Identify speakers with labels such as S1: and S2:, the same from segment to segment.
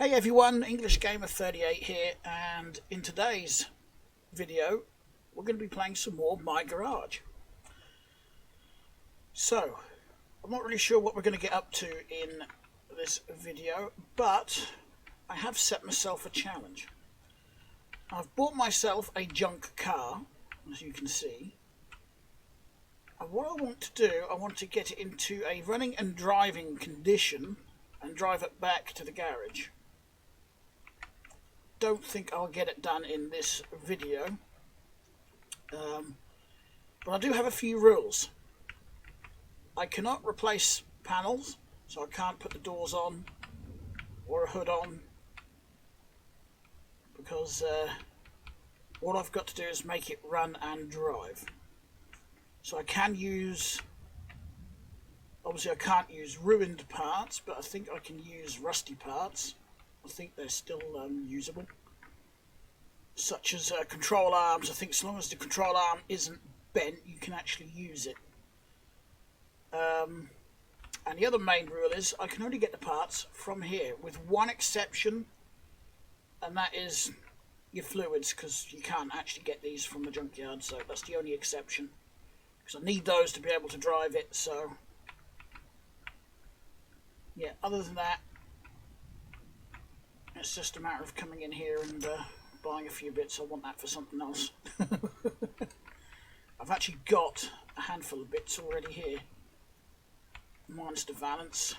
S1: Hey everyone, English Gamer 38 here, and in today's video we're going to be playing some more My Garage. So, I'm not really sure what we're going to get up to in this video, but I have set myself a challenge. I've bought myself a junk car, as you can see, and what I want to do, I want to get it into a running and driving condition and drive it back to the garage. Don't think I'll get it done in this video, but I do have a few rules. I cannot replace panels, so I can't put the doors on or a hood on, because all I've got to do is make it run and drive. So I can use, obviously I can't use ruined parts, but I think I can use rusty parts. I think they're still usable, such as control arms. I think as long as the control arm isn't bent, you can actually use it. And the other main rule is I can only get the parts from here, with one exception, and that is your fluids, because you can't actually get these from the junkyard, so that's the only exception, because I need those to be able to drive it. So yeah, other than that, it's just a matter of coming in here and buying a few bits. I want that for something else. I've actually got a handful of bits already here. Minus the valance.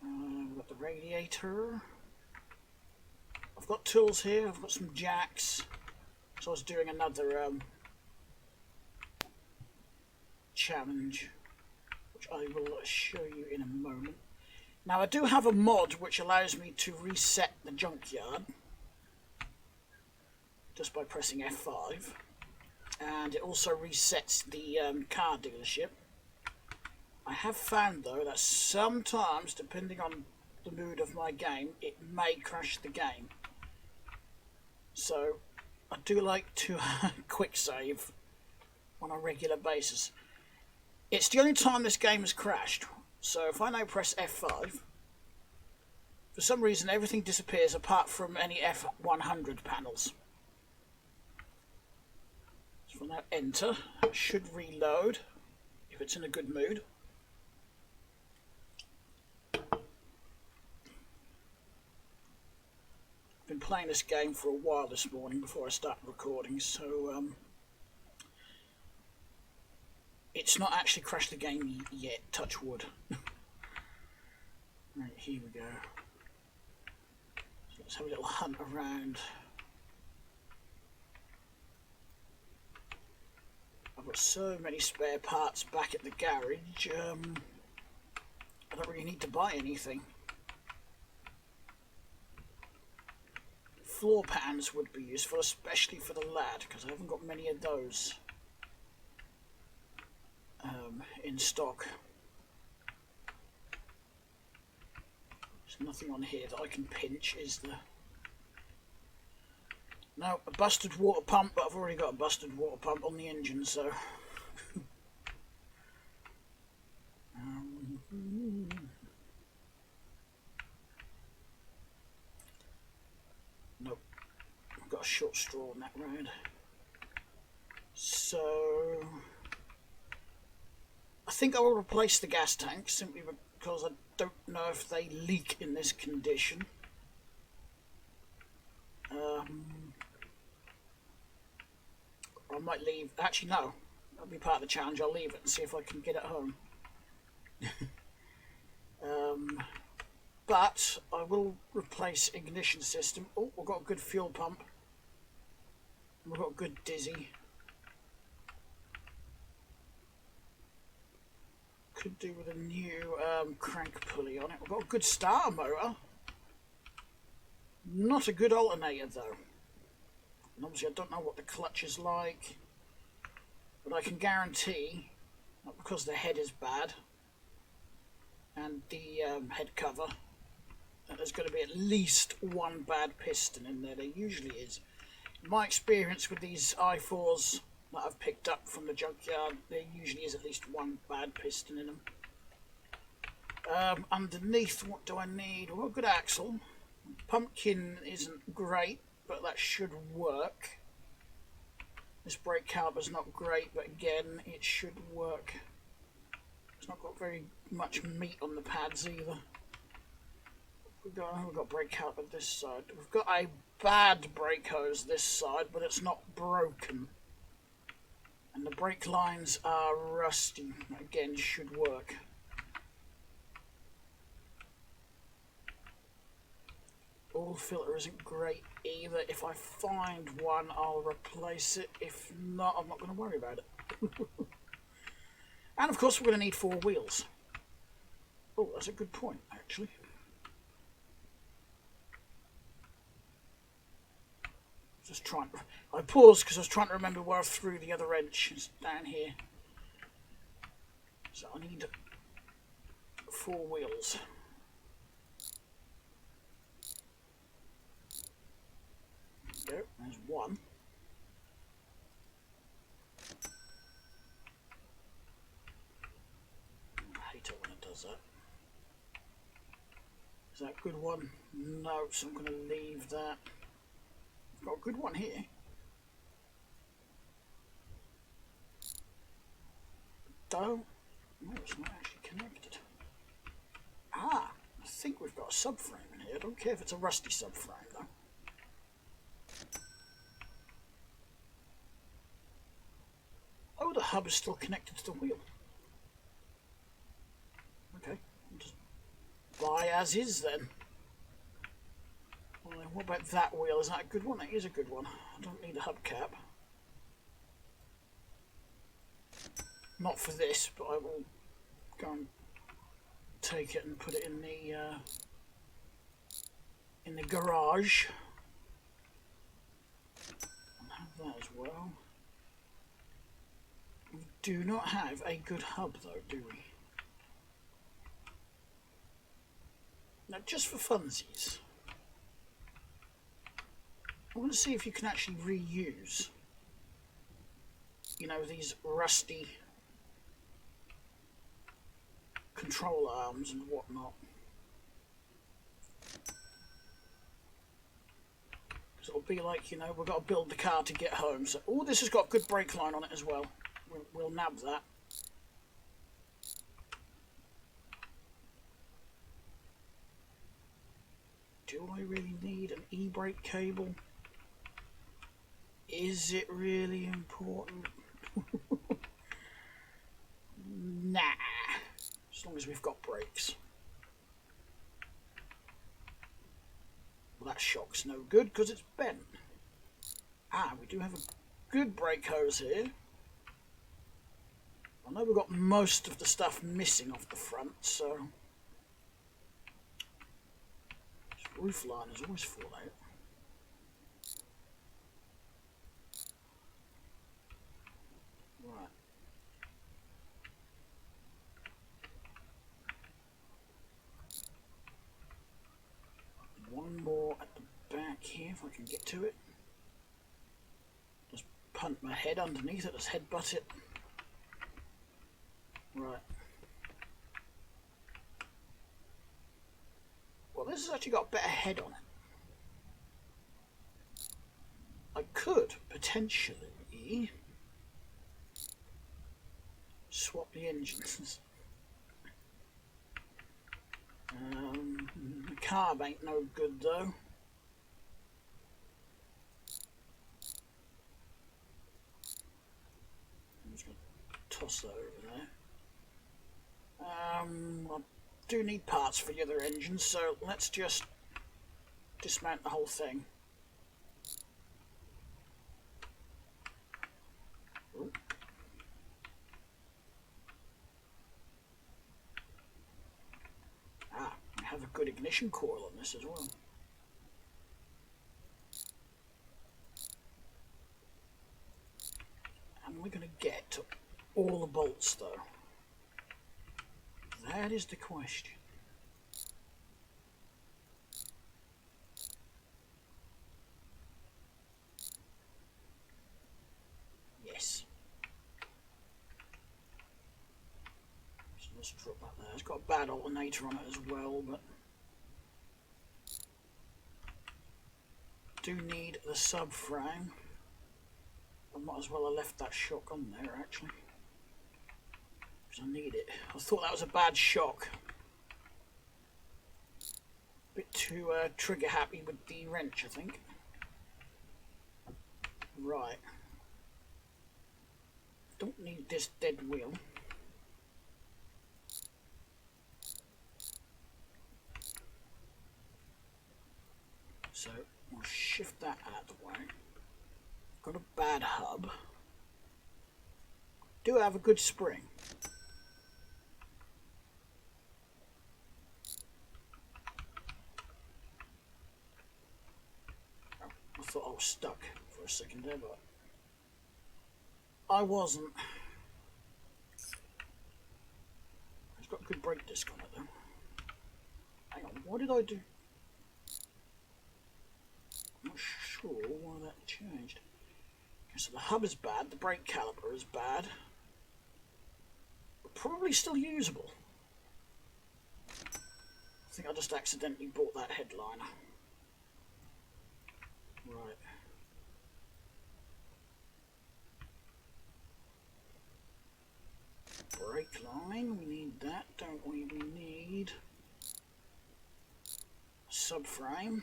S1: We've got the radiator. I've got tools here. I've got some jacks. So I was doing another challenge, which I will show you in a moment. Now I do have a mod which allows me to reset the junkyard just by pressing F5, and it also resets the car dealership. I have found though that sometimes, depending on the mood of my game, it may crash the game. So I do like to quick save on a regular basis. It's the only time this game has crashed. So if I now press F5, for some reason everything disappears apart from any F100 panels. So if I now enter, it should reload if it's in a good mood. I've been playing this game for a while this morning before I started recording, so it's not actually crashed the game yet, touch wood. Right, here we go. So let's have a little hunt around. I've got so many spare parts back at the garage, I don't really need to buy anything. Floor pans would be useful, especially for the lad, because I haven't got many of those in stock. There's nothing on here that I can pinch, is there? No, a busted water pump, but I've already got a busted water pump on the engine, so nope, I've got a short straw on that road. So I think I will replace the gas tank, simply because I don't know if they leak in this condition. I might leave. Actually, no. That'll be part of the challenge. I'll leave it and see if I can get it home. But I will replace ignition system. Oh, we've got a good fuel pump. We've got a good dizzy. Could do with a new crank pulley on it. We've got a good starter motor. Not a good alternator though. And obviously I don't know what the clutch is like, but I can guarantee, not because the head is bad and the head cover, that there's going to be at least one bad piston in there. There usually is. In my experience with these i4s that I've picked up from the junkyard, there usually is at least one bad piston in them. Underneath, what do I need? Well, a good axle. Pumpkin isn't great, but that should work. This brake caliper's not great, but again, it should work. It's not got very much meat on the pads either. We've got brake caliper this side. We've got a bad brake hose this side, but it's not broken. And the brake lines are rusty. Again, should work. Oil filter isn't great either. If I find one, I'll replace it. If not, I'm not going to worry about it. And of course, we're going to need 4 wheels. Oh, that's a good point, actually. Just trying. I paused because I was trying to remember where I threw the other wrench. It's down here. So I need 4 wheels. There we go. There's one. I hate it when it does that. Is that a good one? No, so I'm going to leave that. I've got a good one here. Don't. No, it's not actually connected. Ah, I think we've got a subframe in here. I don't care if it's a rusty subframe though. Oh, the hub is still connected to the wheel. Okay, I'll just buy as is then. Well, then what about that wheel? Is that a good one? It is a good one. I don't need a hubcap. Not for this, but I will go and take it and put it in the garage. I'll have that as well. We do not have a good hub though, do we? Now, just for funsies, I want to see if you can actually reuse, you know, these rusty control arms and whatnot. Because it'll be like, you know, we've got to build the car to get home. So, oh, this has got good brake line on it as well. We'll nab that. Do I really need an e-brake cable? Is it really important? Nah. As long as we've got brakes. Well, that shock's no good because it's bent. Ah, we do have a good brake hose here. I know we've got most of the stuff missing off the front, so this roof line is always fall out. Right. One more at the back here, if I can get to it. Just punt my head underneath it, just headbutt it. Right. Well, this has actually got a better head on it. I could potentially swap the engines. The carb ain't no good though. I'm just going to toss that over there. I do need parts for the other engines, so let's just dismount the whole thing. Ooh. Ah, we have a good ignition coil on this as well. And we're going to get to all the bolts though. That is the question. Yes. Let's drop that there. It's got a bad alternator on it as well, but do need the subframe. I might as well have left that shock on there actually, because I need it. I thought that was a bad shock. Bit too trigger happy with the wrench, I think. Right. Don't need this dead wheel. So we'll shift that out of the way. Got a bad hub. Do have a good spring. Oh, I thought I was stuck for a second there, but I wasn't. It's got a good brake disc on it though. Hang on, what did I do? I'm not sure why that changed. Okay, so the hub is bad, the brake caliper is bad. But probably still usable. I think I just accidentally bought that headliner. Right. Brake line, we need that, don't we? We need a subframe.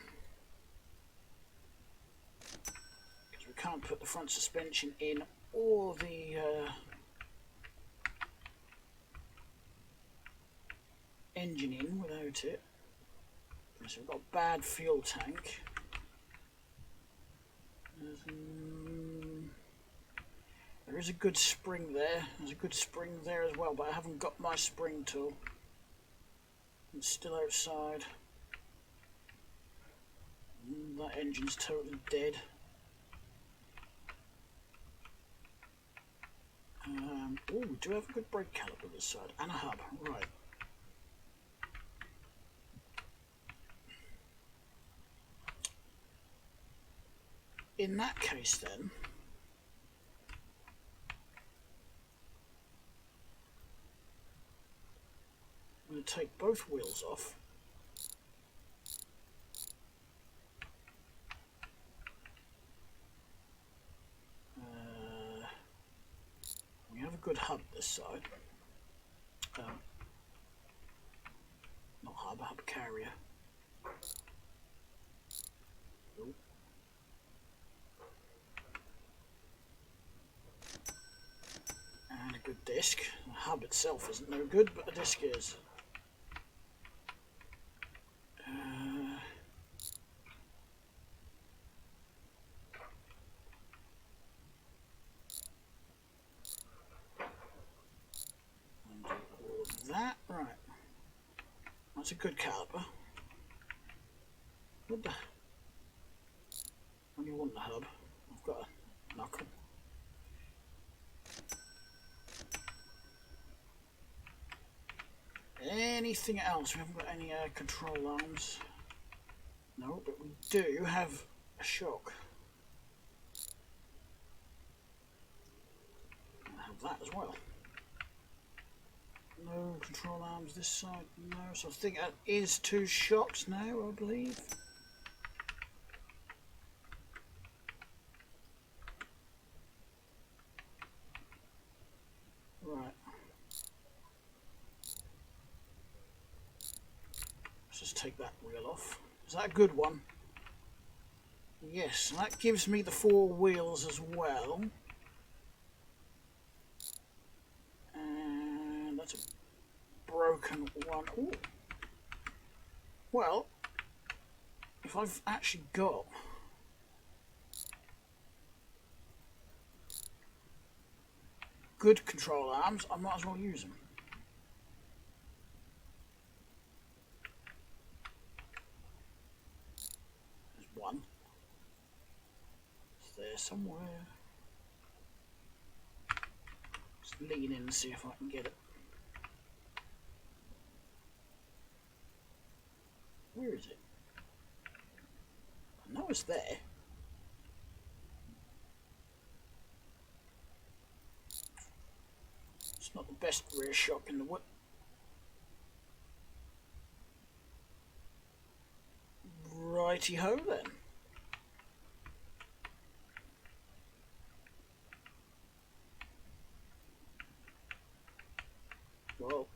S1: Because we can't put the front suspension in or the engine in without it. So we've got a bad fuel tank. There is a good spring there. There's a good spring there as well, but I haven't got my spring tool. It's still outside. That engine's totally dead. Oh, we do have a good brake caliper this side and a hub. Right. In that case then, I'm going to take both wheels off. We have a good hub this side. Not hub, hub carrier. Ooh. And a good disc. The hub itself isn't no good, but the disc is. Undo all of that. Right. That's a good caliper. What the? Only want the hub. I've got a knuckle. Anything else? We haven't got any control arms. No, but we do have a shock. I have that as well. No control arms this side, no. So I think that is two shocks now, I believe. Right. Let's just take that wheel off. Is that a good one? Yes, and that gives me the four wheels as well. And that's a broken one. Ooh. Well, if I've actually got good control arms, I might as well use them. There's one. It's there somewhere. Just lean in and see if I can get it. Where is it? I know it's there. It's not the best rear shock in the world. Righty-ho then. Well,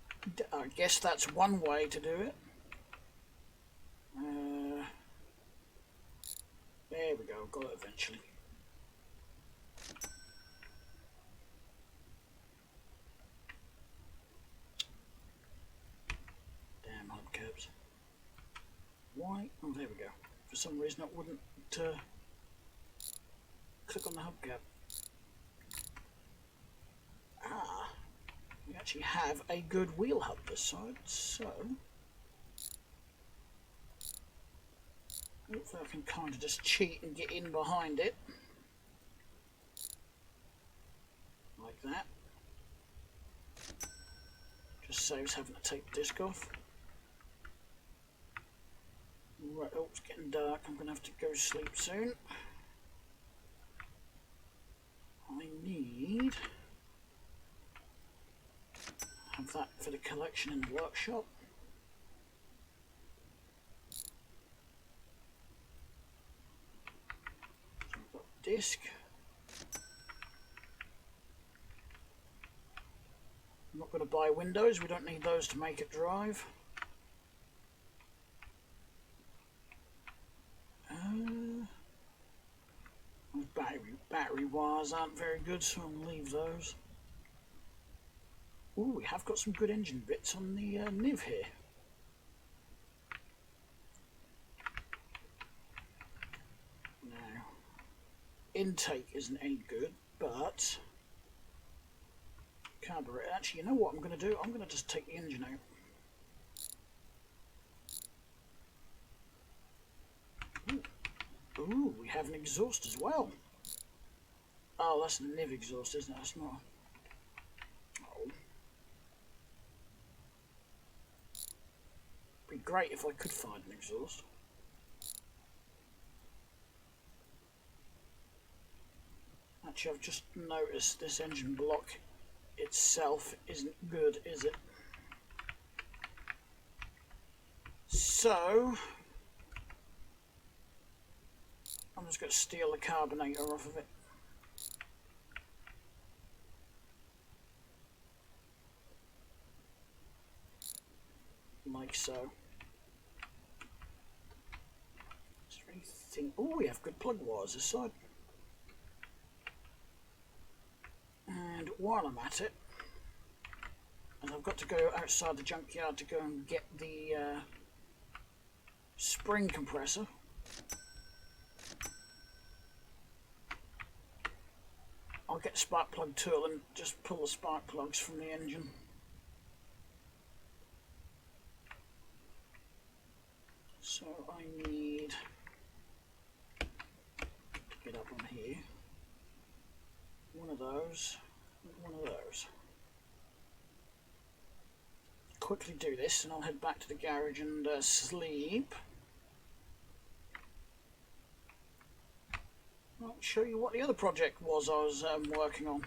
S1: I guess that's one way to do it. There we go, got it eventually. Damn hubcaps. Why? Oh, there we go. For some reason it wouldn't click on the hubcap. Ah, we actually have a good wheel hub this side, so hopefully I can kind of just cheat and get in behind it. Like that. Just saves having to take the disc off. Right, oh, it's getting dark. I'm going to have to go sleep soon. I need... have that for the collection in the workshop. So we've got disc. I'm not going to buy windows, we don't need those to make it drive. Battery wires aren't very good, so I'll leave those. Ooh, we have got some good engine bits on the NIV here. Now, intake isn't any good, but carburetor. Actually, you know what I'm going to do? I'm going to just take the engine out. Ooh, we have an exhaust as well. Oh, that's the NIV exhaust, isn't it? That's not. Oh. Be great if I could find an exhaust. Actually, I've just noticed this engine block itself isn't good, is it? So I'm just going to steal the carbonator off of it. Like so. Is there anything? Oh, we have good plug wires this side. And while I'm at it, and I've got to go outside the junkyard to go and get the spring compressor. I'll get a spark plug tool and just pull the spark plugs from the engine. So I need to get up on here. One of those, and one of those. Quickly do this and I'll head back to the garage and sleep. I'll show you what the other project was I was working on.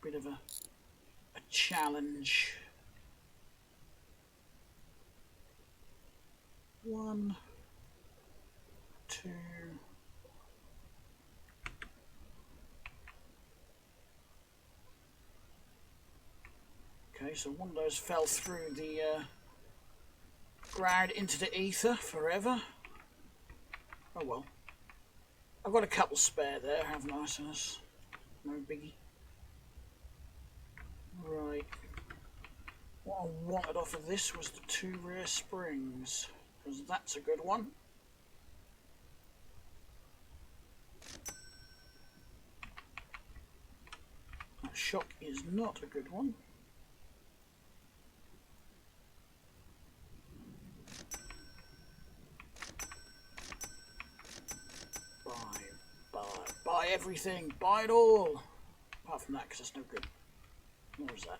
S1: Bit of a challenge. 1, 2. Okay, so one of those fell through the ground into the ether forever. Oh well. I've got a couple spare there, haven't I? So that's no biggie. Right. What I wanted off of this was the 2 rear springs, because that's a good one. That shock is not a good one. Buy everything, buy it all. Apart from that, because it's no good. What was that?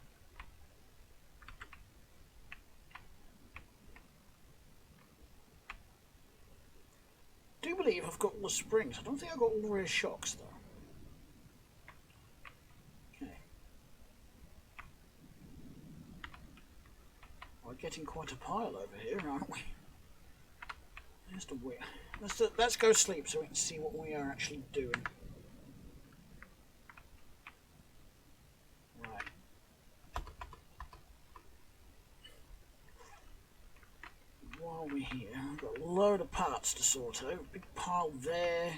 S1: I do believe I've got all the springs. I don't think I've got all the rear shocks though. Okay. We're getting quite a pile over here, aren't we? Just a weird. Let's go sleep so we can see what we are actually doing. Right. While we're here, I've got a load of parts to sort out. Big pile there.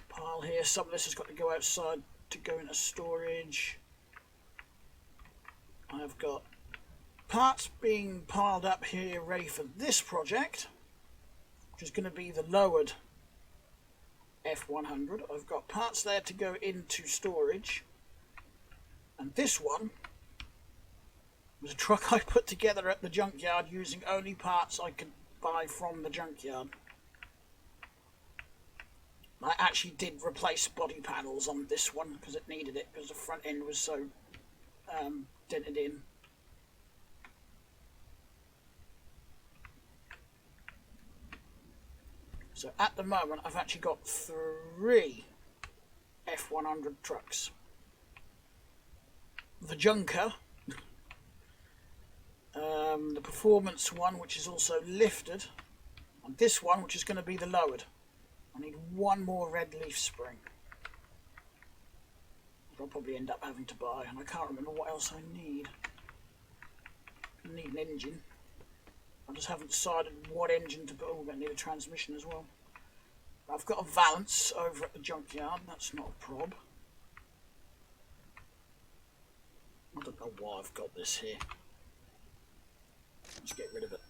S1: Pile here. Some of this has got to go outside to go into storage. I've got parts being piled up here ready for this project, which is going to be the lowered F100. I've got parts there to go into storage, and this one was a truck I put together at the junkyard using only parts I could buy from the junkyard. I actually did replace body panels on this one because it needed it, because the front end was so dented in. So at the moment I've actually got 3 F100 trucks. The Junker, the performance one, which is also lifted, and this one, which is going to be the lowered. I need one more red leaf spring. I'll probably end up having to buy, and I can't remember what else I need. I need an engine. I just haven't decided what engine to put. Oh, I'm going to need a transmission as well. I've got a valance over at the junkyard. That's not a prob. I don't know why I've got this here. Let's get rid of it.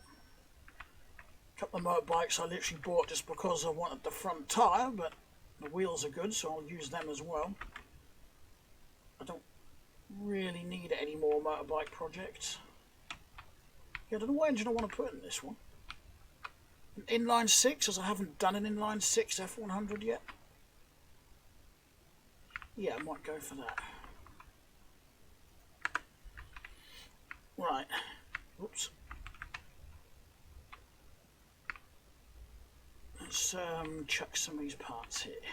S1: A couple of motorbikes I literally bought just because I wanted the front tyre, but the wheels are good, so I'll use them as well. I don't really need any more motorbike projects. Yeah, I don't know what engine I want to put in this one. An inline 6, as I haven't done an inline 6 F100 yet. Yeah, I might go for that. Right. Oops. Let's chuck some of these parts here.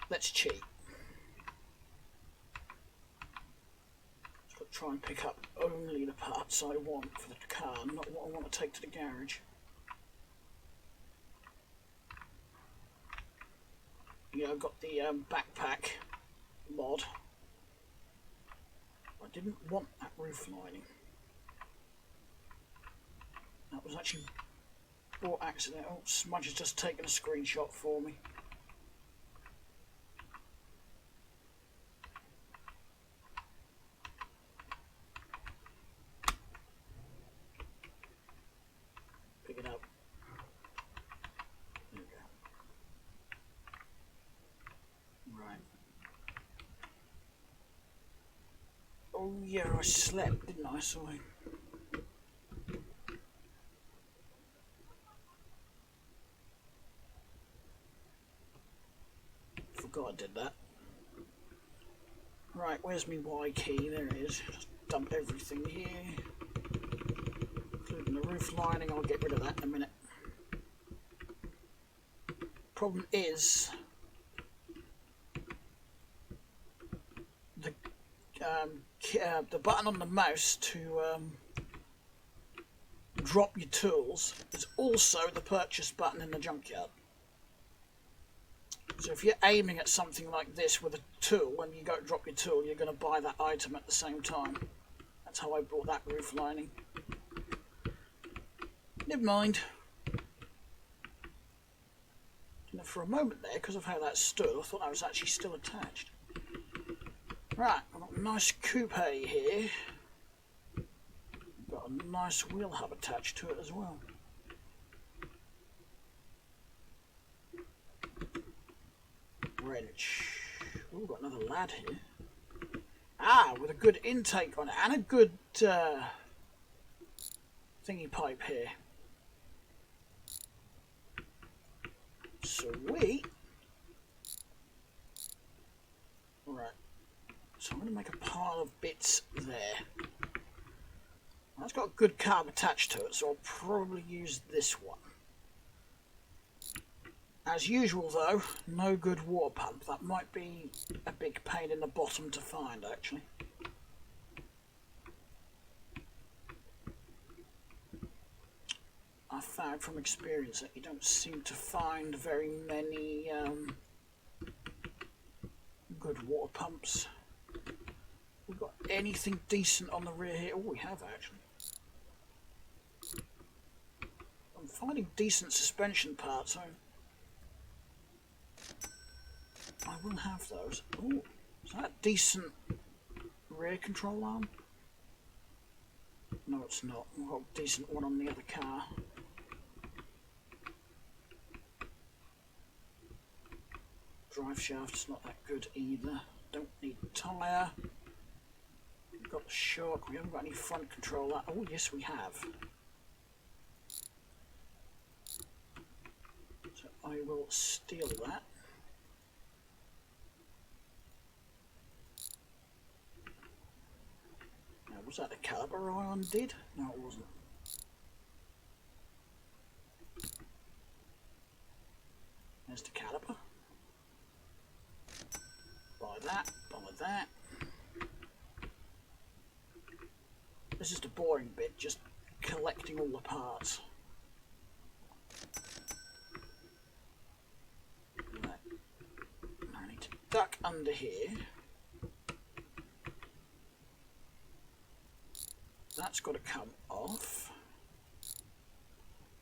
S1: Let's cheat. Try and pick up only the parts I want for the car, not what I want to take to the garage. Yeah, I've got the backpack mod. I didn't want that roof lining. That was actually bought accidental. Smudge has just taken a screenshot for me. Pick it up. There we go. Right. Oh yeah, I slept, didn't I? So forgot I did that. Right, where's my Y key? There it is. Just dump everything here, including the roof lining. I'll get rid of that in a minute. Problem is the button on the mouse to drop your tools is also the purchase button in the junkyard. So if you're aiming at something like this with a tool, when you go to drop your tool, you're going to buy that item at the same time. That's how I bought that roof lining. Never mind. You know, for a moment there, because of how that stood, I thought that was actually still attached. Right, I've got a nice coupe here. Got a nice wheel hub attached to it as well. Wrench. Oh, we've got another lad here. Ah, with a good intake on it and a good thingy pipe here. Sweet. Right. So I'm going to make a pile of bits there. That's got a good carb attached to it, so I'll probably use this one. As usual though, no good water pump. That might be a big pain in the bottom to find actually. I found from experience that you don't seem to find very many good water pumps. We've got anything decent on the rear here? Oh, we have actually. I'm finding decent suspension parts, so I will have those. Oh, is that a decent rear control arm? No, it's not. We've got a decent one on the other car. Drive shaft's not that good either. Don't need tyre. We've got the shock. We haven't got any front controller. Oh, yes, we have. So I will steal that. Now, was that the caliper I undid? No, it wasn't. There's the caliper. Buy that, buy that. This is the boring bit, just collecting all the parts. Right. I need to duck under here. That's got to come off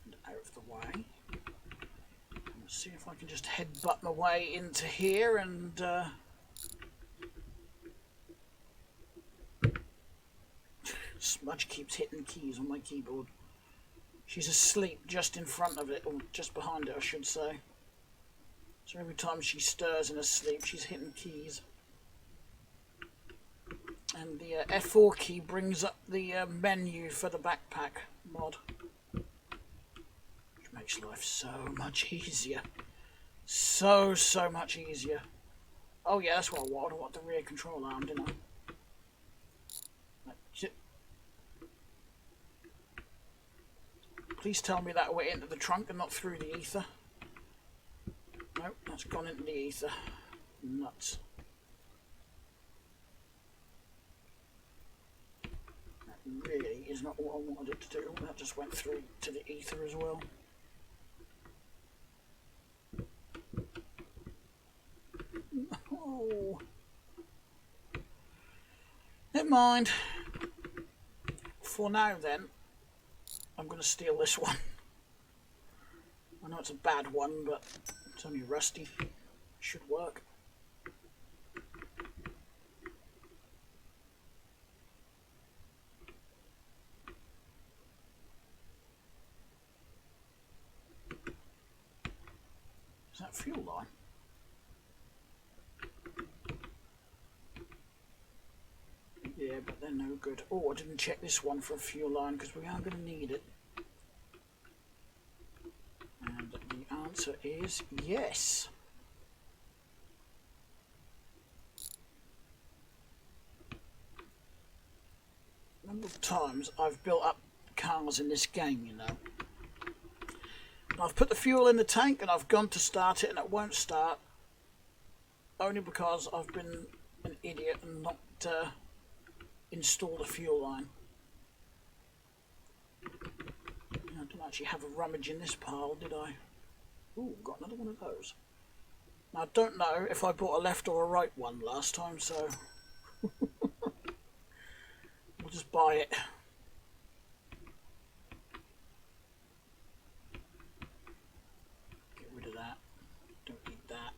S1: and out of the way. Let's see if I can just headbutt my way into here and Smudge keeps hitting keys on my keyboard. She's asleep just in front of it, or just behind it I should say. So every time she stirs in her sleep she's hitting keys. And the F4 key brings up the menu for the backpack mod. Which makes life so much easier. So much easier. Oh yeah, that's what I wanted. I want the rear control arm, didn't I? Please tell me that went into the trunk and not through the ether. Nope, that's gone into the ether. Nuts. That really is not what I wanted it to do. That just went through to the ether as well. Oh. Never mind. For now then, I'm going to steal this one. I know it's a bad one, but it's only rusty. Should work. Is that fuel line? Yeah, but they're no good. Oh, I didn't check this one for a fuel line because we are going to need it. And the answer is yes. A number of times I've built up cars in this game, you know. And I've put the fuel in the tank and I've gone to start it and it won't start. Only because I've been an idiot and not installed a fuel line. I didn't actually have a rummage in this pile, did I? Ooh, got another one of those. Now, I don't know if I bought a left or a right one last time, so we'll just buy it. Get rid of that. Don't need that.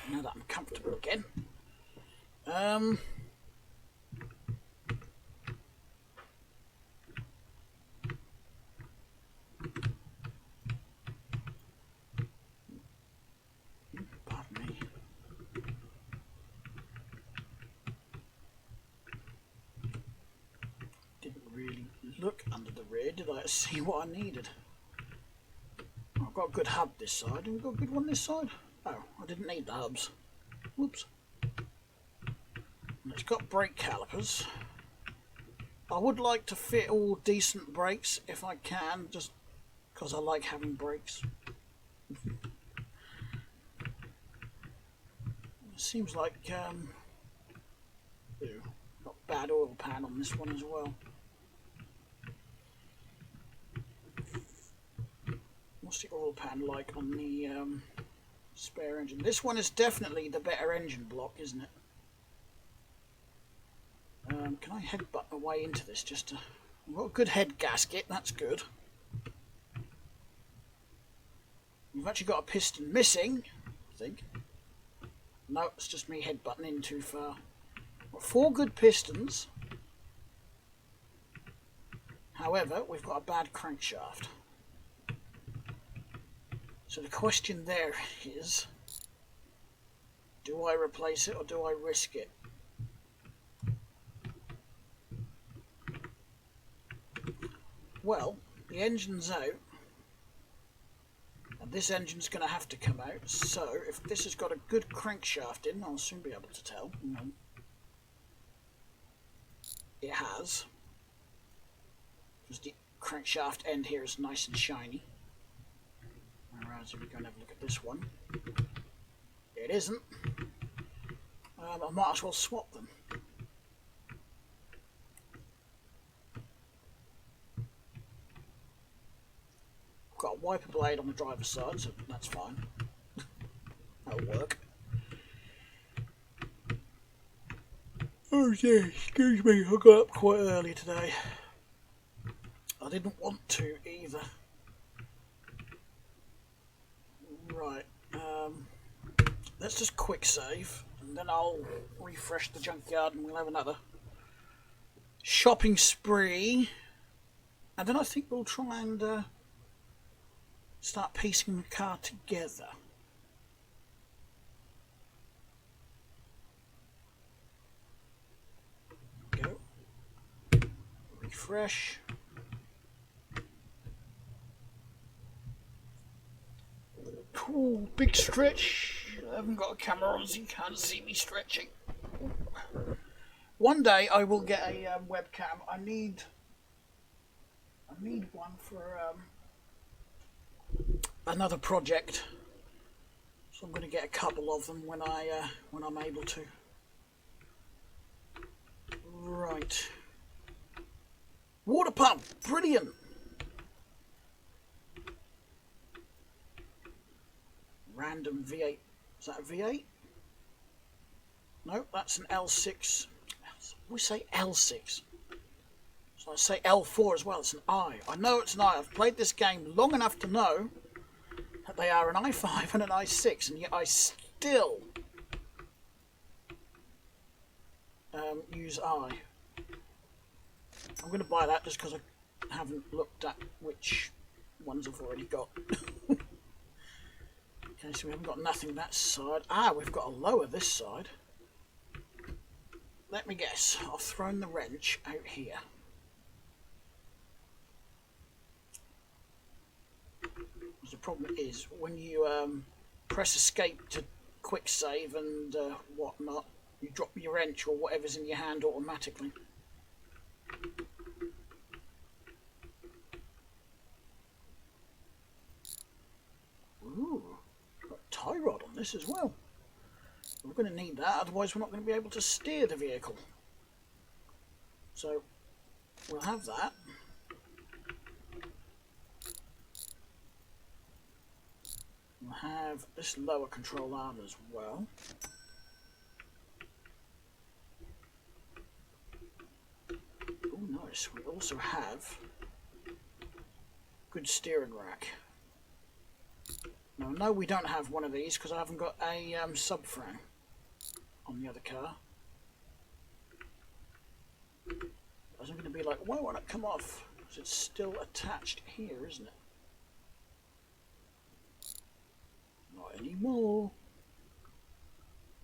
S1: Now that I'm comfortable again. Pardon me. Didn't really look under the rear, did I, to see what I needed? I've got a good hub this side. Have we got a good one this side? Oh, I didn't need the hubs. Whoops. And it's got brake calipers. I would like to fit all decent brakes if I can, just because I like having brakes. It seems like ooh, got bad oil pan on this one as well. What's the oil pan like on the spare engine? This one is definitely the better engine block, isn't it? Can I headbutt my way into this just to... I've got a good head gasket, that's good. We've actually got a piston missing, I think. No, it's just me headbutting in too far. Got 4 good pistons. However, we've got a bad crankshaft. So the question there is, do I replace it or do I risk it? Well, the engine's out, and this engine's going to have to come out, so if this has got a good crankshaft in, I'll soon be able to tell. It has, because the crankshaft end here is nice and shiny. Alright, so we're going to have a look at this one. It isn't. I might as well swap them. Got a wiper blade on the driver's side, so that's fine. That'll work. Oh yeah, excuse me, I got up quite early today. I didn't want to either. Right, let's just quick save, and then I'll refresh the junkyard and we'll have another shopping spree. And then I think we'll try and start piecing the car together. Go. Refresh. Ooh, big stretch. I haven't got a camera on so you can't see me stretching. One day I will get a webcam. I need one for another project, so I'm going to get a couple of them when I'm able to. Right, water pump, brilliant. Random V8. Is that a V8? No, that's an L6. We say L6. So I say L4 as well. It's an I. I know it's an I. I've played this game long enough to know that they are an i5 and an i6, and yet I still use I. I'm going to buy that just because I haven't looked at which ones I've already got. Okay, so we haven't got nothing that side. Ah, we've got a lower this side. Let me guess. I've thrown the wrench out here. The problem is when you press escape to quick save and whatnot, you drop your wrench or whatever's in your hand automatically. Ooh, got a tie rod on this as well. We're going to need that, otherwise we're not going to be able to steer the vehicle. So we'll have that. We'll have this lower control arm as well. Oh, nice. We also have good steering rack. Now, no, we don't have one of these because I haven't got a subframe on the other car. I was going to be like, why won't it come off? Because it's still attached here, isn't it? Not anymore.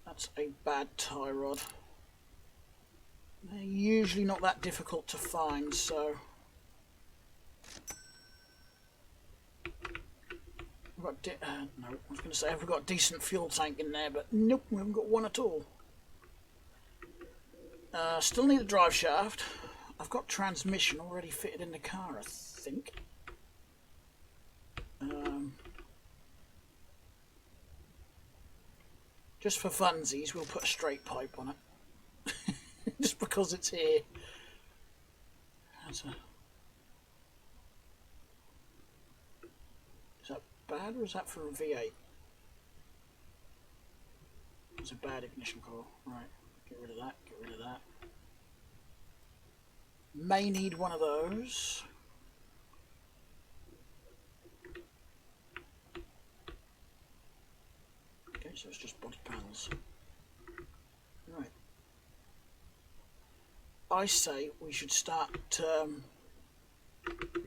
S1: That's a bad tie rod. They're usually not that difficult to find, so... We've got no, I was going to say have we got a decent fuel tank in there, but nope, we haven't got one at all. Still need a drive shaft. I've got transmission already fitted in the car, I think. Just for funsies, we'll put a straight pipe on it. Just because it's here. Is that bad or is that for a V8? It's a bad ignition coil. Right, get rid of that, get rid of that. May need one of those. Okay, so it's just body panels. Right. I say we should start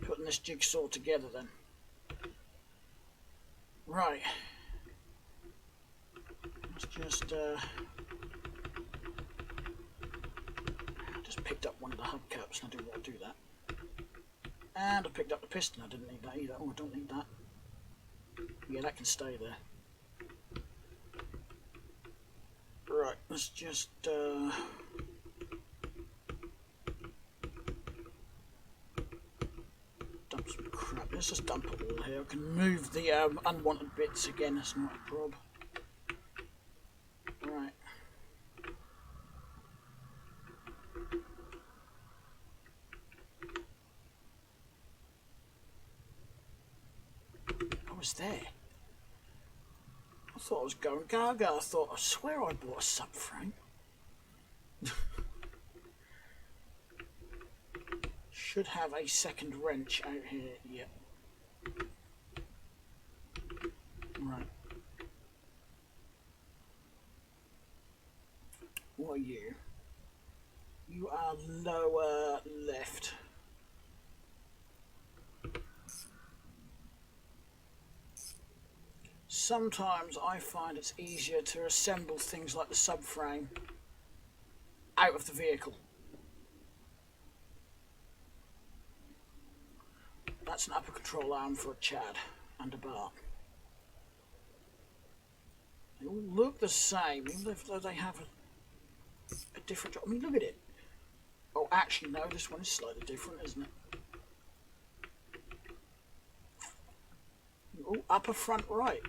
S1: putting this jigsaw together then. Right. Let's just picked up one of the hubcaps and I didn't want to do that. And I picked up the piston, I didn't need that either. Oh, I don't need that. Yeah, that can stay there. Right, let's just dump some crap. Let's just dump it all here. I can move the unwanted bits again, that's not a problem. Right. I was there. I thought I was going gaga. I swear I bought a subframe. Should have a second wrench out here. Yep. Right. What are you? You are lower left. Sometimes I find it's easier to assemble things like the subframe out of the vehicle. That's an upper control arm for a Chad and a bar. They all look the same, even though they have a different... I mean, look at it. Oh, actually, no, this one is slightly different, isn't it? Oh, upper front right.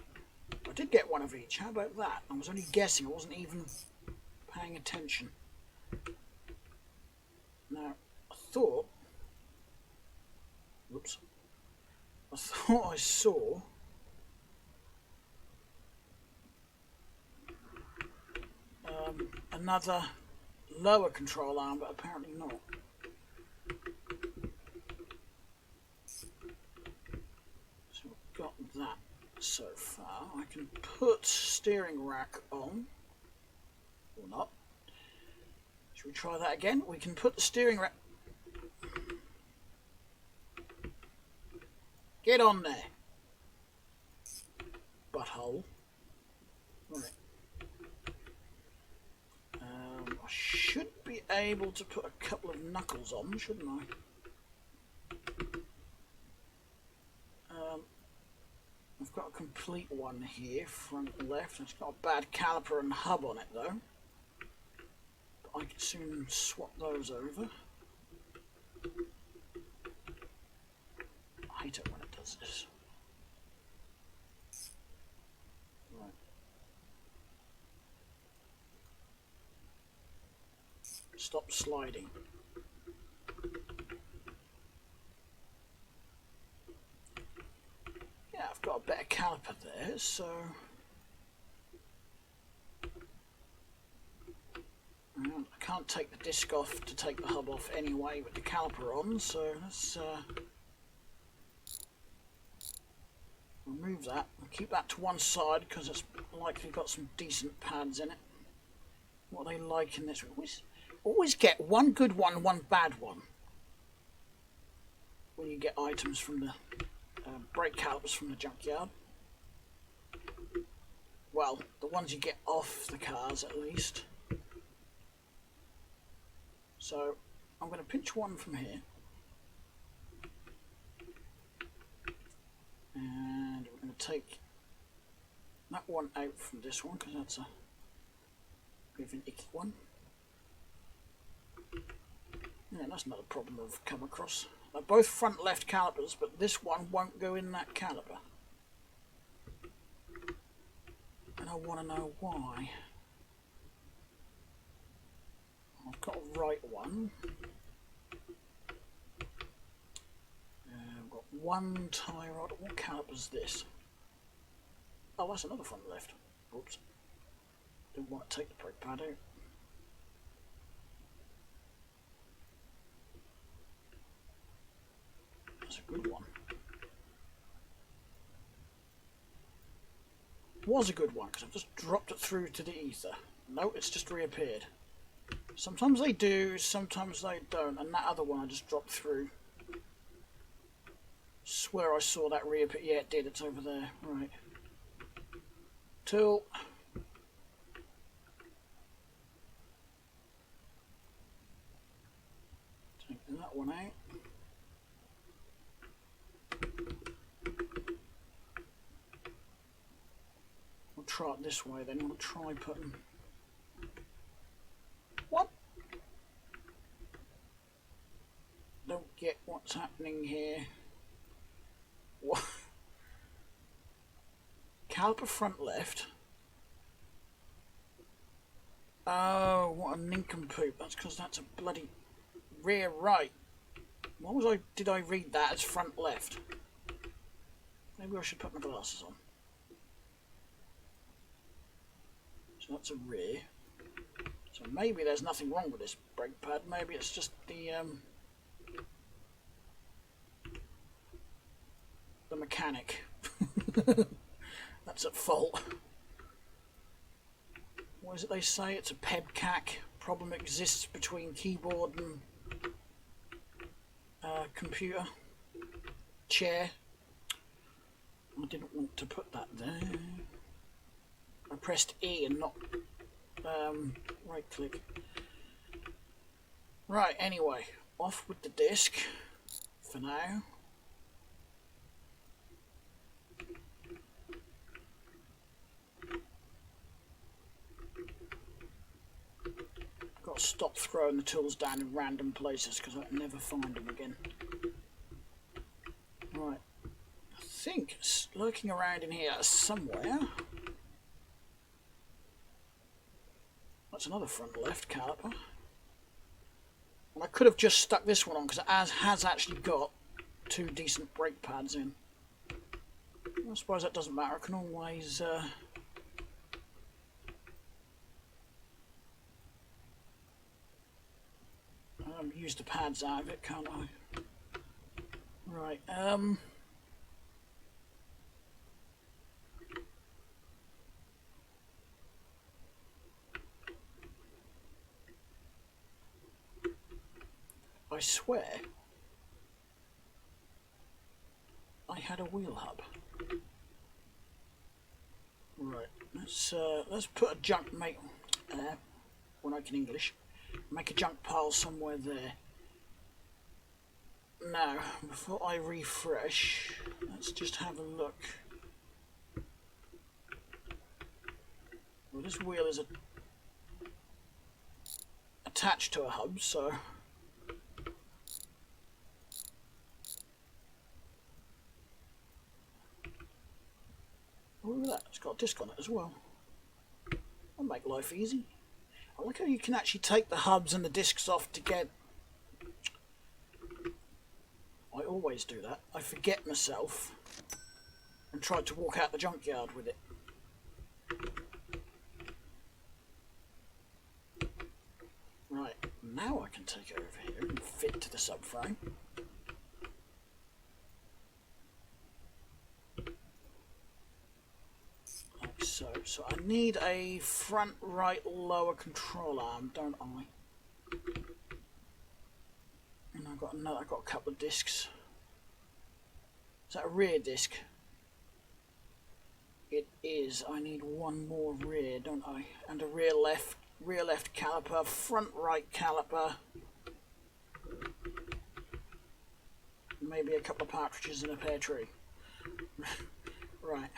S1: I did get one of each. How about that? I was only guessing. I wasn't even paying attention. Now, I thought... Whoops. I thought I saw... another lower control arm, but apparently not. So we've got that so far. I can put steering rack on, or not. Should we try that again? We can put the steering rack... Get on there, butthole. Right. I should be able to put a couple of knuckles on, shouldn't I? I've got a complete one here, front and left. It's got a bad caliper and hub on it though. But I can soon swap those over. I hate it when it does this. Right. Stop sliding. Yeah, I've got a better caliper there, so... I can't take the disc off to take the hub off anyway with the caliper on, so let's... Remove that. I'll keep that to one side because it's likely got some decent pads in it. What are they like in this? Always get one good one, one bad one. When you get items from the brake calipers from the junkyard. Well, the ones you get off the cars at least. So I'm going to pinch one from here. And we're going to take that one out from this one because that's a bit of an icky one. Yeah, that's another problem I've come across. They're both front left calipers, but this one won't go in that caliper. And I want to know why. I've got a right one. I've got one tie rod. What caliper's this? Oh, that's another front left. Oops. Didn't want to take the brake pad out. That's a good one. Was a good one because I've just dropped it through to the ether. No, it's just reappeared. Sometimes they do, sometimes they don't, and that other one I just dropped through. Swear I saw that reappear. Yeah, it did. It's over there. Right. Tool. Take that one out. We'll try it this way then. We'll try putting... What? Don't get what's happening here. What? Caliper front left. Oh, what a nincompoop. That's because that's a bloody rear right. Why was I... Did I read that as front left? Maybe I should put my glasses on. So that's a rear. So maybe there's nothing wrong with this brake pad. Maybe it's just the mechanic that's at fault. What is it they say? It's a PEBCAC. Problem exists between keyboard and computer. Chair. I didn't want to put that there. I pressed E and not right click. Right, anyway, off with the disc for now. Got to stop throwing the tools down in random places because I can never find them again. Right, I think it's lurking around in here somewhere. That's another front left caliper. And I could have just stuck this one on because it has actually got two decent brake pads in. I suppose that doesn't matter. I can always use the pads out of it, can't I? Right. I swear I had a wheel hub. Right, let's put a junk when I can English, make a junk pile somewhere there. Now, before I refresh, let's just have a look. Well, this wheel is attached to a hub, so oh, look at that, it's got a disc on it as well. That'll make life easy. I like how you can actually take the hubs and the discs off together. I always do that. I forget myself and try to walk out the junkyard with it. Right, now I can take it over here and fit to the subframe. So I need a front right lower control arm, don't I? And I've got a couple of discs. Is that a rear disc? It is. I need one more rear, don't I? And a rear left caliper, front right caliper. Maybe a couple of partridges in a pear tree. Right.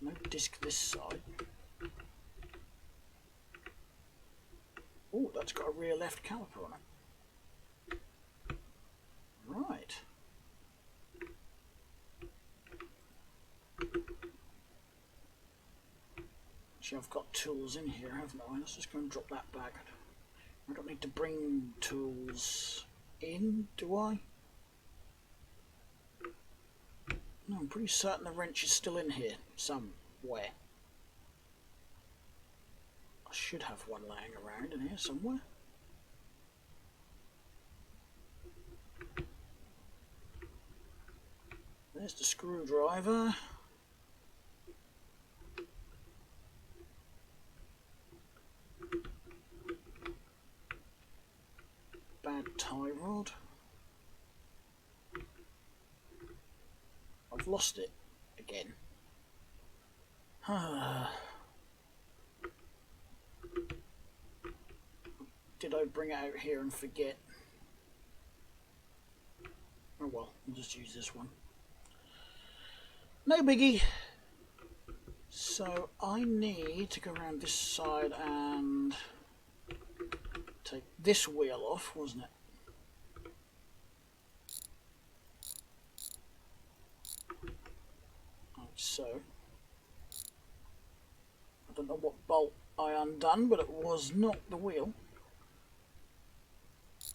S1: There's no disc this side. Oh, that's got a rear left caliper on it. Right. Actually, I've got tools in here, haven't I? Let's just go and drop that back. I don't need to bring tools in, do I? No, I'm pretty certain the wrench is still in here somewhere. I should have one laying around in here somewhere. There's the screwdriver. Bad tie rod. I've lost it again. Did I bring it out here and forget? Oh well, I'll just use this one. No biggie. So I need to go around this side and take this wheel off, wasn't it? Like so. I don't know what bolt I undone, but it was not the wheel.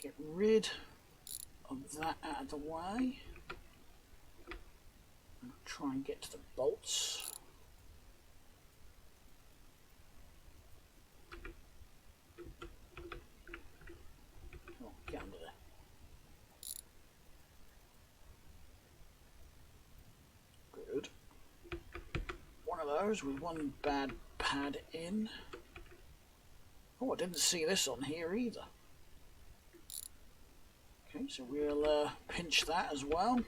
S1: Get rid of that out of the way. And try and get to the bolts. Oh, get under there. Good. One of those with one bad pad in. Oh, I didn't see this on here either. Okay, so we'll pinch that as well.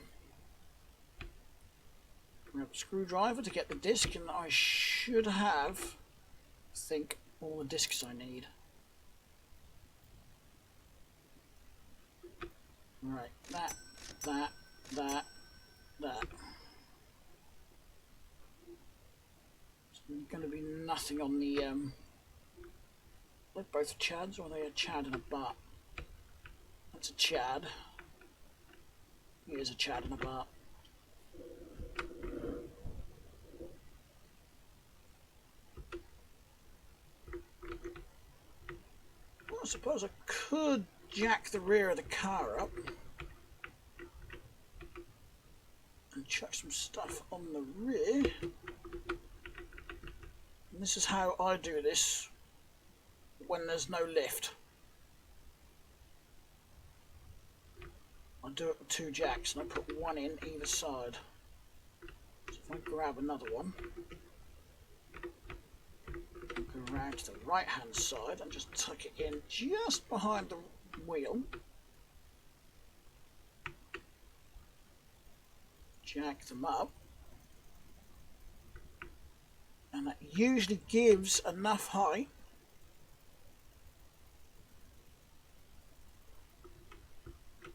S1: Grab a screwdriver to get the disc, and I should have, I think, all the discs I need. Right, that. There's going to be nothing on the, like both Chads, or are they a Chad and a Bart? That's a Chad. Here's a Chad and a Bart. Well, I suppose I could jack the rear of the car up and chuck some stuff on the rear. And this is how I do this when there's no lift. I do it with two jacks and I put one in either side. So if I grab another one, go around to the right hand side and just tuck it in just behind the wheel. Jack them up. And that usually gives enough height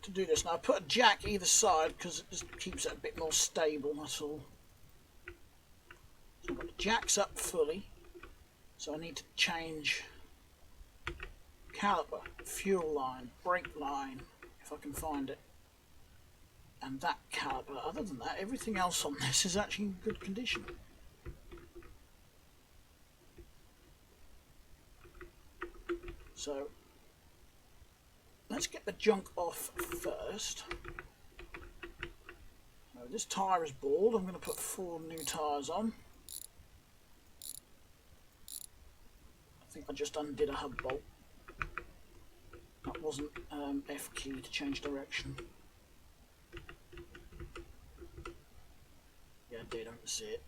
S1: to do this. Now I put a jack either side because it just keeps it a bit more stable, that's all. So I've got the jacks up fully. So I need to change caliper, fuel line, brake line, if I can find it. And that caliper. Other than that, everything else on this is actually in good condition. So let's get the junk off first. So this tyre is bald. I'm going to put 4 new tyres on. I think I just undid a hub bolt. That wasn't F key to change direction. did, I don't see it.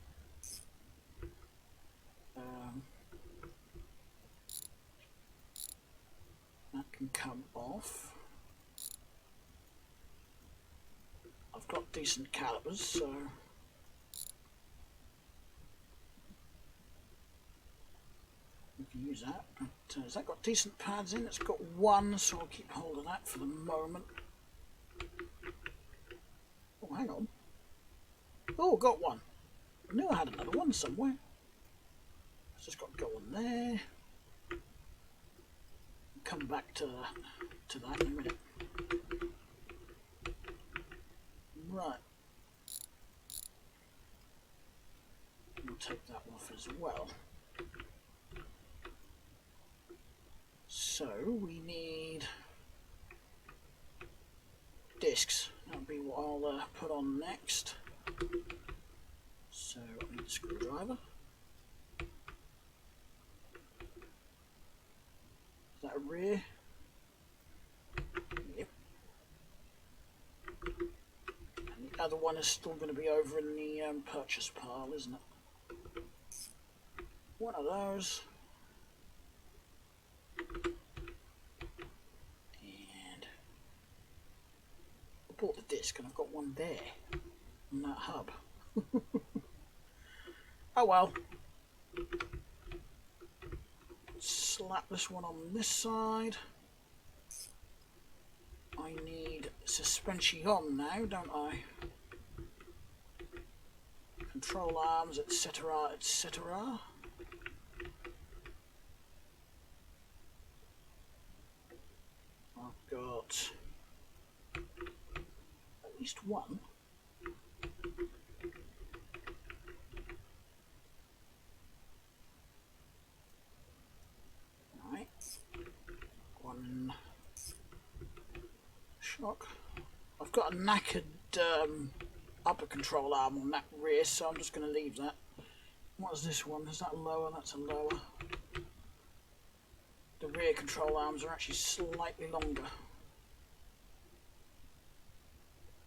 S1: That can come off. I've got decent calipers, so we can use that. But, has that got decent pads in? It's got one, so I'll keep hold of that for the moment. Oh, hang on. Oh, got one. I knew I had another one somewhere. It's just got to go on there. Come back to that in a minute. Right. We'll take that off as well. So we need discs. That'll be what I'll put on next. So I need a screwdriver. Is that a rear? Yep. And the other one is still going to be over in the purchase pile, isn't it? One of those. And I bought the disc and I've got one there on that hub. Oh well. Slap this one on this side. I need suspension now, don't I? Control arms, etc., etc. I've got at least one. Right. One shock. I've got a knackered upper control arm on that rear, so I'm just going to leave that. What is this one? Is that lower? That's a lower. The rear control arms are actually slightly longer.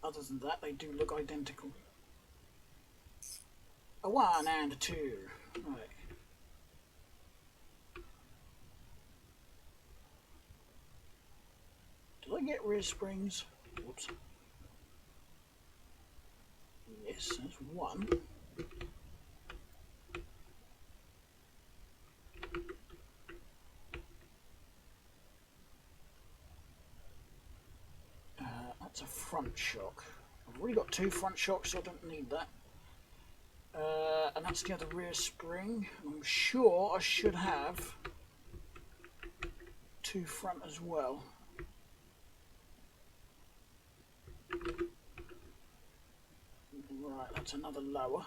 S1: Other than that, they do look identical. A 1 and a 2. Right. Do I get rear springs? Whoops. Yes, that's 1. That's a front shock. I've already got 2 front shocks, so I don't need that. And that's the other rear spring. I'm sure I should have 2 front as well. Right, that's another lower.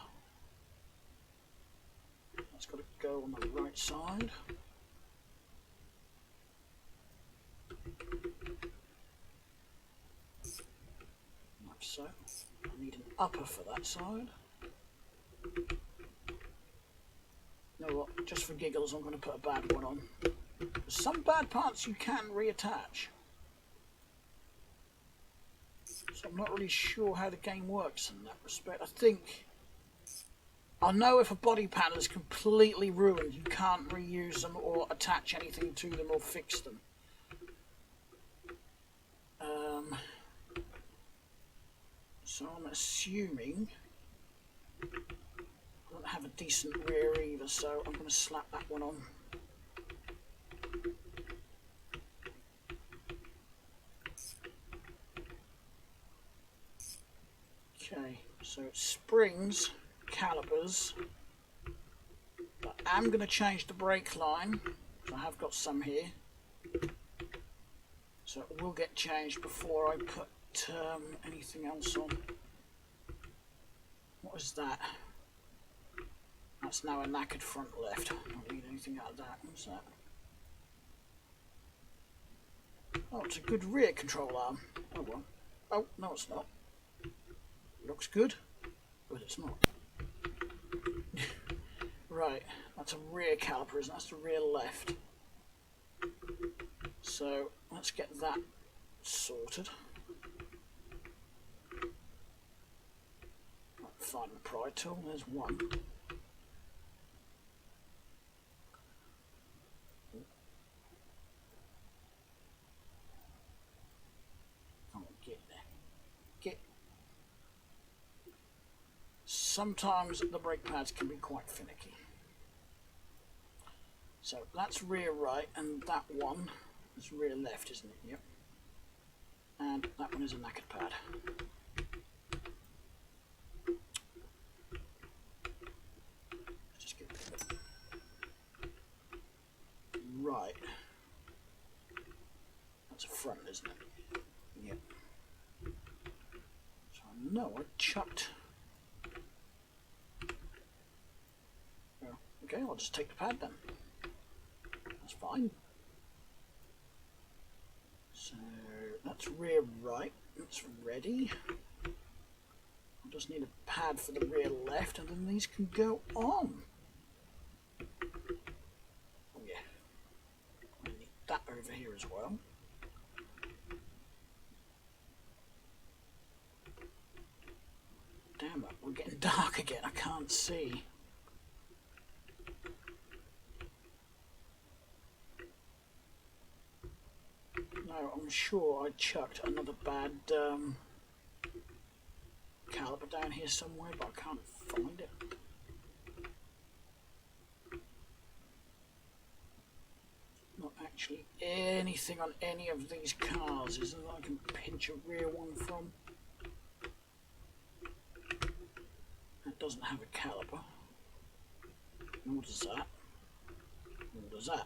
S1: That's got to go on the right side. Like so. I need an upper for that side. You know what, just for giggles I'm going to put a bad one on. Some bad parts you can reattach. So I'm not really sure how the game works in that respect. I know if a body panel is completely ruined, you can't reuse them or attach anything to them or fix them. So I'm assuming I don't have a decent rear either, so I'm going to slap that one on. Okay, so it springs, calipers, but I'm going to change the brake line, so I have got some here, so it will get changed before I put anything else on. What is that? That's now a knackered front left. I don't need anything out of that. What's that? Oh, it's a good rear control arm. Oh well. Oh, no it's not. Looks good, but it's not. Right, that's a rear caliper, isn't it? That's the rear left. So let's get that sorted. find the pry tool. There's one. Come on, get there. Get. Sometimes the brake pads can be quite finicky. So that's rear right, and that one is rear left, isn't it? Yep. And that one is a knackered pad. Just get rid of it. Right. That's a front, isn't it? Yep. So I know I chucked. Oh, okay, I'll just take the pad then. That's fine. So that's rear right. That's ready. I just need a pad for the rear left, and then these can go on. Oh yeah. I need that over here as well. Damn it, we're getting dark again. I can't see. No, I'm sure I chucked another bad caliper down here somewhere, but I can't find it. Not actually anything on any of these cars, is there, that I can pinch a rear one from? That doesn't have a caliper. Nor does that. Nor does that.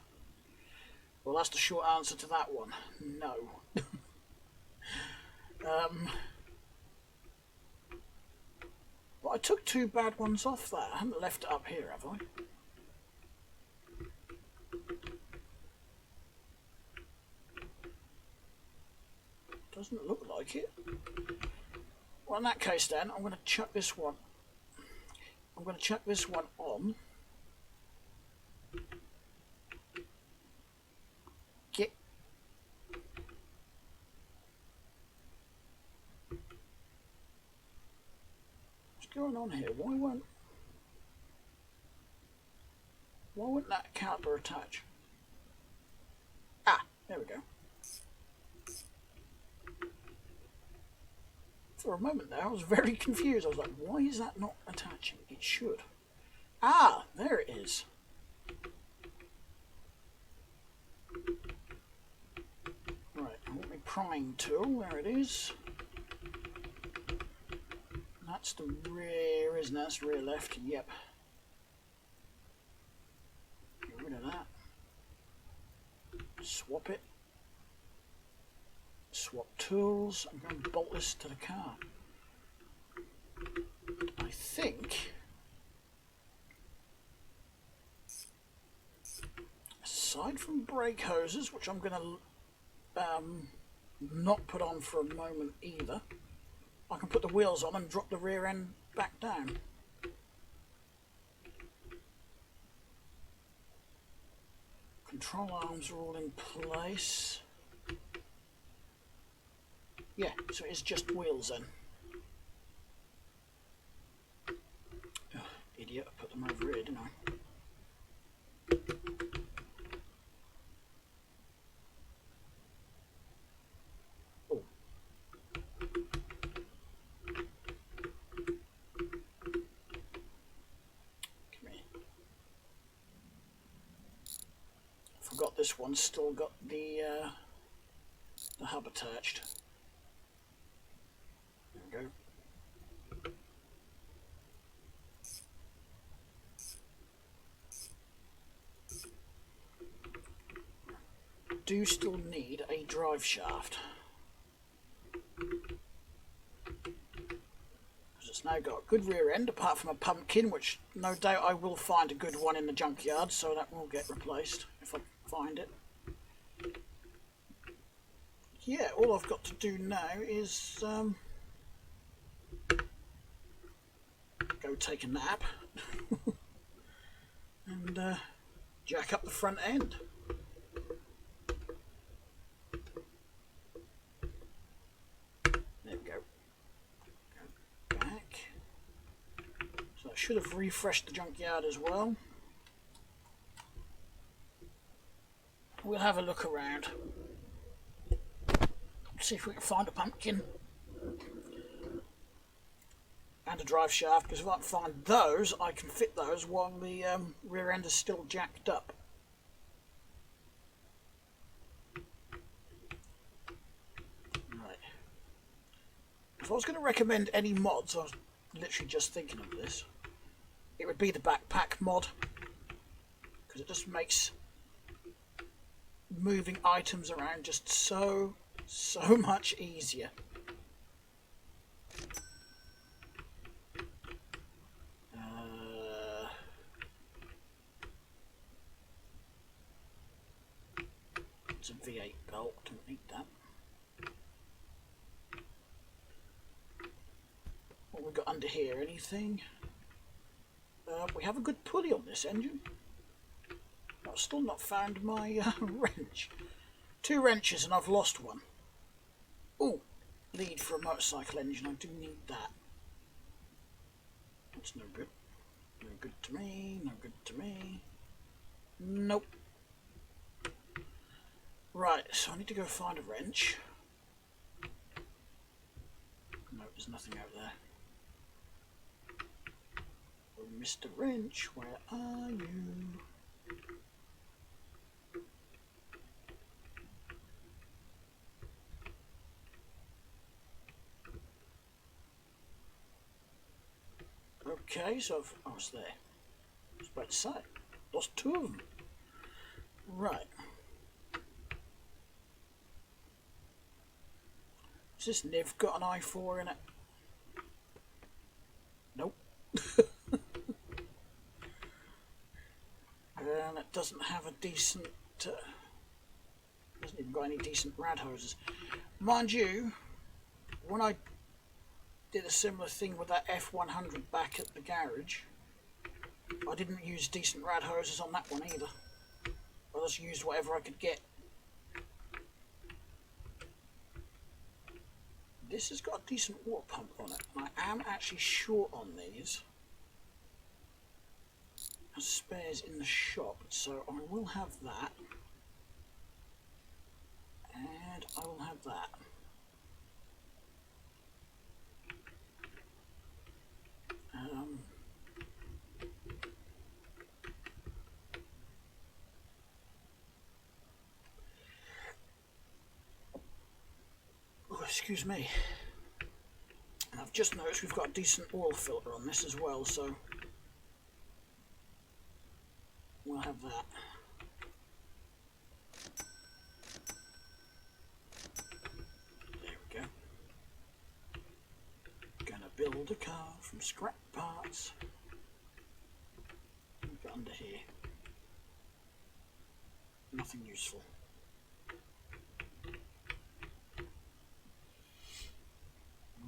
S1: Well, that's the short answer to that one. No. But I took two bad ones off that. I haven't left it up here, have I? Doesn't look like it. Well, in that case then, I'm going to chuck this one. I'm going to chuck this one on. Get. What's going on here? Why won't that caliper attach? Ah, there we go. For a moment there, I was very confused. I was like, why is that not attaching? It should. Ah, there it is. Right, I want my prying tool. There it is. That's the rear, isn't it? That's rear left. Yep. Get rid of that. Swap it. Swap tools. I'm going to bolt this to the car. I think, aside from brake hoses, which I'm going to not put on for a moment either, I can put the wheels on and drop the rear end back down. Control arms are all in place. Yeah, so it's just wheels then. Oh, idiot, I put them over here, didn't I? Oh. Come here. Forgot this one's still got the hub attached. There we go. Do still need a drive shaft. Because it's now got a good rear end, apart from a pumpkin, which no doubt I will find a good one in the junkyard, so that will get replaced if I find it. Yeah, all I've got to do now is go take a nap and jack up the front end. There we go. Go back. should have refreshed the junkyard as well. We'll have a look around. See if we can find a pumpkin. And a drive shaft, because if I can find those, I can fit those while the rear end is still jacked up. Right. If I was going to recommend any mods, I was literally just thinking of this, it would be the backpack mod, because it just makes moving items around just so much easier. It's a V8 belt, don't need that. What we got under here, anything? We have a good pulley on this engine. I've still not found my wrench. 2 wrenches and I've lost one. Oh, lead for a motorcycle engine, I do need that. That's no good. No good to me, no good to me. Nope. Right, so I need to go find a wrench. No, there's nothing out there. Oh, Mr. Wrench, where are you? Okay, so I was there. I was about to say, lost 2 of them. Right. Has this Niv got an i4 in it? Nope. And it doesn't have a decent... hasn't even got any decent rad hoses. Mind you, when I did a similar thing with that F100 back at the garage, I didn't use decent rad hoses on that one either. I just used whatever I could get. This has got a decent water pump on it, and I am actually short on these as spares in the shop, so I will have that, and I will have that. Oh, excuse me. And I've just noticed we've got a decent oil filter on this as well, so we'll have that. There we go. Gonna build a car from scrap parts. We've got under here. Nothing useful.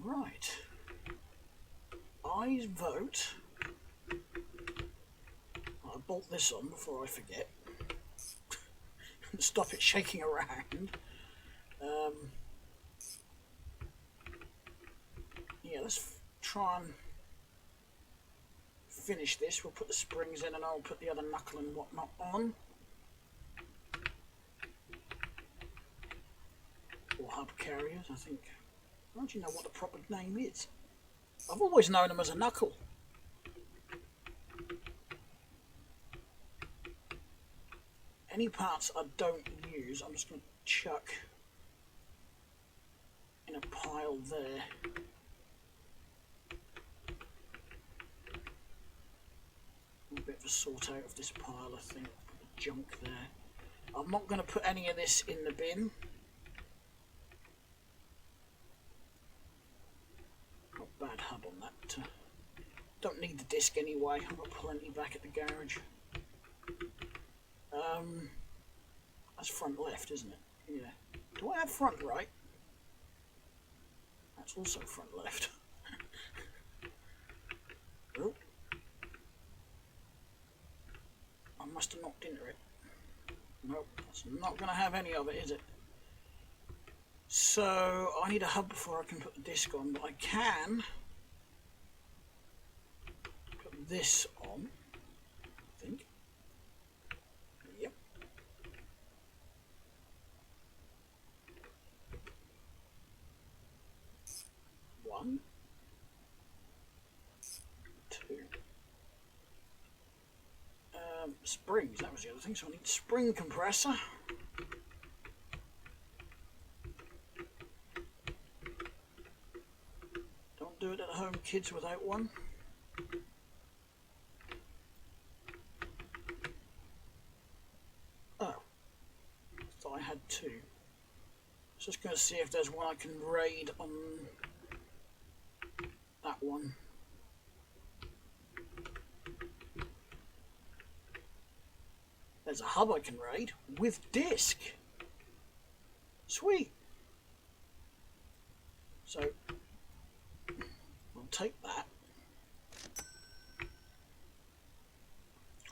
S1: Right. I vote. I'll bolt this on before I forget. And stop it shaking around. Yeah, let's try and finish this. We'll put the springs in and I'll put the other knuckle and whatnot on. Or hub carriers, I think. I don't know what the proper name is. I've always known them as a knuckle. Any parts I don't use, I'm just going to chuck in a pile there. A bit of a sort out of this pile, I think. Put the junk there. I'm not going to put any of this in the bin. Bad hub on that. Don't need the disc anyway. I've got plenty back at the garage. That's front left, isn't it? Yeah. Do I have front right? That's also front left. Oh. I must have knocked into it. Nope, that's not going to have any of it, is it? So I need a hub before I can put the disc on, but I can put this on, I think. Yep. One, two. Springs, that was the other thing, so I need spring compressor. Don't do it at home, kids, without one. Oh, thought I had two. Just going to see if there's one I can raid on that one. There's a hub I can raid with disc. Sweet. So we'll take that.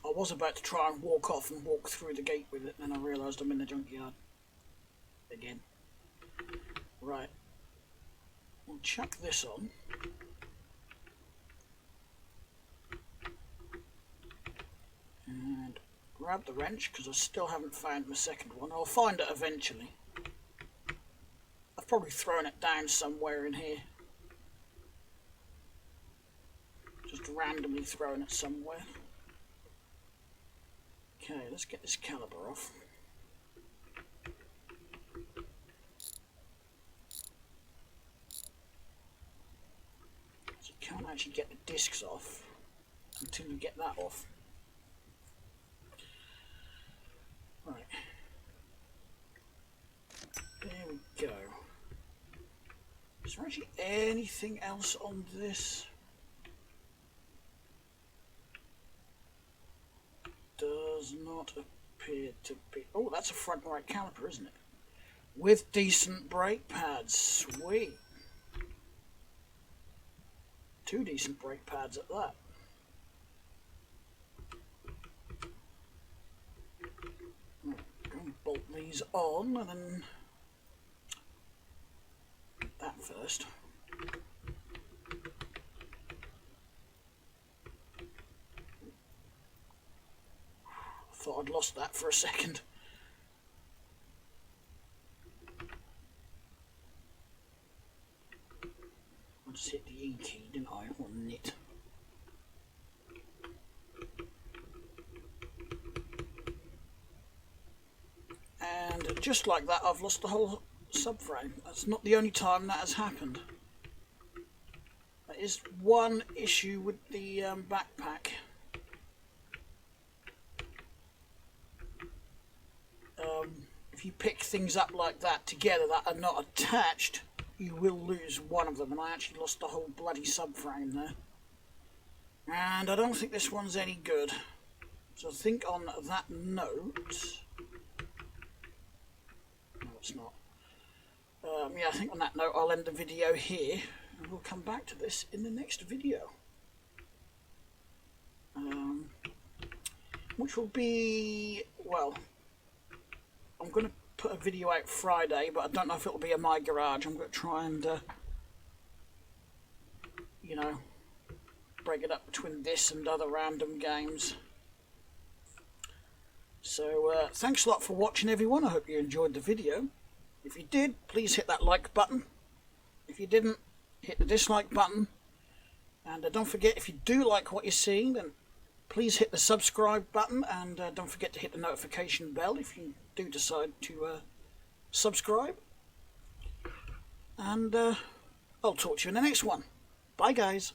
S1: I was about to try and walk off and walk through the gate with it, and then I realised I'm in the junkyard again. Right. We'll chuck this on. And grab the wrench, because I still haven't found my second one. I'll find it eventually. I've probably thrown it down somewhere in here. Just randomly thrown it somewhere. Okay, let's get this caliper off. So you can't actually get the discs off until you get that off. Right. There we go. Is there actually anything else on this? Does not appear to be. Oh, that's a front right caliper, isn't it? With decent brake pads. Sweet. Two decent brake pads at that. Going to bolt these on and then that first. Thought I'd lost that for a second. I just hit the E key, didn't I? Or nit. And just like that, I've lost the whole subframe. That's not the only time that has happened. That is one issue with the backpack. If you pick things up like that together that are not attached, you will lose one of them, and I actually lost the whole bloody subframe there. And I don't think this one's any good. So I think on that note... No, it's not. Yeah, I think on that note I'll end the video here, and we'll come back to this in the next video. Which will be, well... I'm going to put a video out Friday, but I don't know if it'll be in my garage. I'm going to try and, you know, break it up between this and other random games. So, thanks a lot for watching, everyone. I hope you enjoyed the video. If you did, please hit that like button. If you didn't, hit the dislike button. And don't forget, if you do like what you're seeing, then please hit the subscribe button, and don't forget to hit the notification bell if you do decide to subscribe. And I'll talk to you in the next one. Bye, guys.